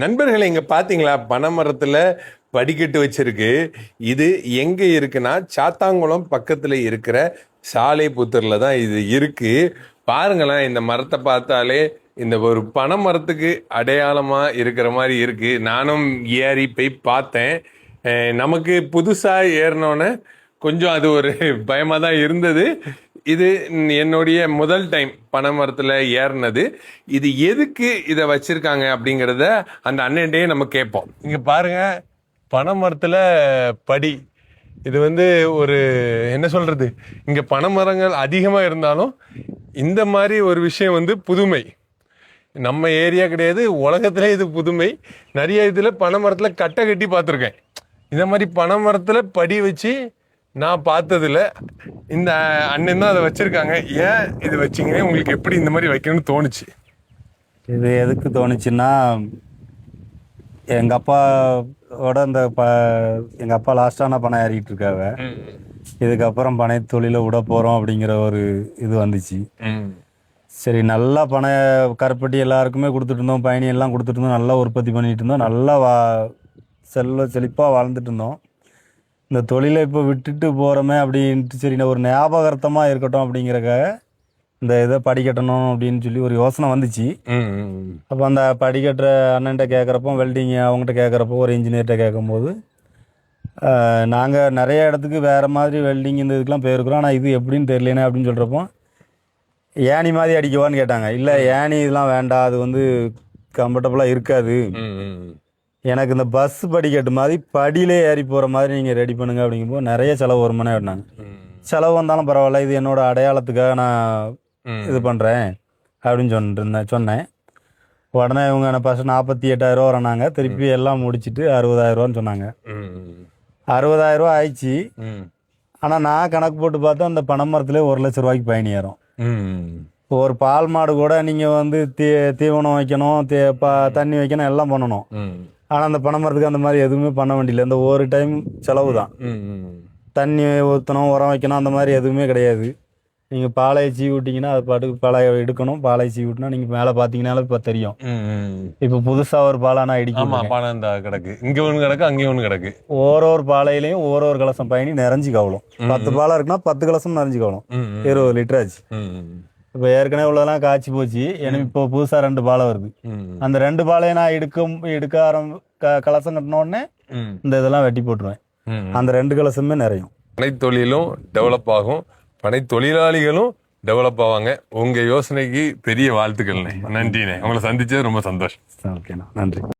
நண்பர்களே, இங்க பாத்தீங்களா, பனைமரத்துல படிக்கட்டு வச்சிருக்கு. இது எங்க இருக்குன்னா, சாத்தாங்குளம் பக்கத்துல இருக்கிற சாலைப்புத்தூர்ல தான் இது இருக்கு. பாருங்களேன், இந்த மரத்தை பார்த்தாலே இந்த ஒரு பனை மரத்துக்கு அடையாளமா இருக்கிற மாதிரி இருக்கு. நானும் ஏறி போய் பார்த்தேன். நமக்கு புதுசா ஏறினோன்னே கொஞ்சம் அது ஒரு பயமா தான் இருந்தது. இது என்னுடைய முதல் டைம் பனை மரத்துல ஏறினது. இது எதுக்கு இதை வச்சிருக்காங்க அப்படிங்கிறத அந்த அண்ணன்டே நம்ம கேட்போம். இங்க பாருங்க, பனை மரத்துல படி. இது ஒரு என்ன சொல்றது, இங்க பனை மரங்கள் அதிகமா இருந்தாலும் இந்த மாதிரி ஒரு விஷயம் புதுமை. நம்ம ஏரியா கிடையாது, உலகத்திலே இது புதுமை. நிறைய இதுல பனை மரத்துல கட்டை கட்டி பார்த்துருக்கேன். இந்த மாதிரி பனை மரத்துல படி வச்சு நான் பார்த்ததில்ல. இந்த அண்ணன் தான் அதை வச்சிருக்காங்க. ஏன் இது வச்சிங்க, உங்களுக்கு எப்படி இந்த மாதிரி வைக்கணும்னு தோணுச்சு? இது எதுக்கு தோணுச்சுன்னா, எங்கள் அப்பாவோட எங்கள் அப்பா லாஸ்ட்டான பணம் ஏறிக்கிட்டு இருக்காங்க. இதுக்கப்புறம் பனை தொழிலை விட போகிறோம் அப்படிங்கிற ஒரு இது வந்துச்சு. சரி, நல்லா பனை கருப்பட்டி எல்லாருக்குமே கொடுத்துட்டு இருந்தோம், பயணி எல்லாம் கொடுத்துட்டு இருந்தோம், நல்லா உற்பத்தி பண்ணிட்டு இருந்தோம், நல்லா செழிப்பாக வாழ்ந்துட்டு இருந்தோம். இந்த தொழிலை இப்போ விட்டுட்டு போகிறோமே அப்படின்ட்டு, சரி ஒரு ஞாபகார்த்தமாக இருக்கட்டும் அப்படிங்கிறக்காக இந்த இதை படிக்கட்டணும் அப்படின்னு சொல்லி ஒரு யோசனை வந்துச்சு. அப்போ அந்த படிக்கட்டுற அண்ணன்ட்ட கேட்குறப்போ, வெல்டிங் அவங்ககிட்ட கேட்குறப்போ, ஒரு இன்ஜினியர்கிட்ட கேட்கும்போது, நாங்கள் நிறைய இடத்துக்கு வேறு மாதிரி வெல்டிங் இந்த இதுக்கெலாம் போயிருக்கிறோம், ஆனால் இது எப்படின்னு தெரியலேனே அப்படின்னு சொல்கிறப்போ, ஏணி மாதிரி அடிக்கவான்னு கேட்டாங்க. இல்லை, ஏணி இதெல்லாம் வேண்டாம், அது கம்ஃபர்டபுளாக இருக்காது, எனக்கு இந்த பஸ் படிக்கட்டு மாதிரி படியிலே ஏறி போகிற மாதிரி நீங்கள் ரெடி பண்ணுங்க அப்படிங்கும்போது நிறைய செலவு வருமானே விட்டாங்க. செலவு வந்தாலும் பரவாயில்ல, இது என்னோட அடையாளத்துக்காக நான் இது பண்ணுறேன் அப்படின்னு சொன்னேன். உடனே இவங்க ஃபஸ்ட்டு 48,000 வரானாங்க. திருப்பி எல்லாம் முடிச்சுட்டு 60,000 சொன்னாங்க. 60,000 ஆயிடுச்சு. ஆனால் நான் கணக்கு போட்டு பார்த்தா அந்த பனை மரத்துலேயே 1,00,000 ரூபாய்க்கு பயணி ஏறும். ஒரு பால் மாடு கூட நீங்கள் தீவனம் வைக்கணும், தண்ணி வைக்கணும், எல்லாம் பண்ணணும். ஆனால் அந்த பனை மரத்துக்கு அந்த மாதிரி எதுவுமே பண்ண வேண்டியதில்லை. இந்த ஒரு டைம் செலவு தான். தண்ணி ஊற்றணும், உரம் வைக்கணும், அந்த மாதிரி எதுவுமே கிடையாது. நீங்கள் பாலையை சீ விட்டிங்கன்னா அது பாட்டுக்கு பாலையை எடுக்கணும். பாலையை சீ விட்டினா நீங்கள் மேலே பார்த்தீங்கன்னாலும் இப்போ தெரியும். இப்போ புதுசாக ஒரு பாலை நான் இடிக்கும் கிடக்கு, இங்கே ஒன்று கிடக்கு, அங்கேயும் ஒன்று கிடக்கு. ஒரு பாலையிலையும் ஒரு கலசம் பயணி நிறைஞ்சு கவலும். 10 பாலை இருக்குன்னா 10 கலசம் நிறைஞ்சு கவலும். 20 லிட்டர் ஆச்சு. இப்போ ஏற்கனவே உள்ளதெல்லாம் காய்ச்சி போச்சு. எனக்கு இப்போ புதுசாக 2 பாலை வருது. அந்த 2 பாலையை நான் எடுக்க கலசம் கட்டின உடனே இந்த இதெல்லாம் வெட்டி போட்டுருவேன். அந்த 2 கலசமே நிறையும். பனை தொழிலும் டெவலப் ஆகும், பனை தொழிலாளிகளும் டெவலப் ஆவாங்க. உங்க யோசனைக்கு பெரிய வாழ்த்துக்கள்ண்ணே. நன்றிண்ணே, உங்களை சந்திச்சது ரொம்ப சந்தோஷம். ஓகேண்ணா, நன்றி.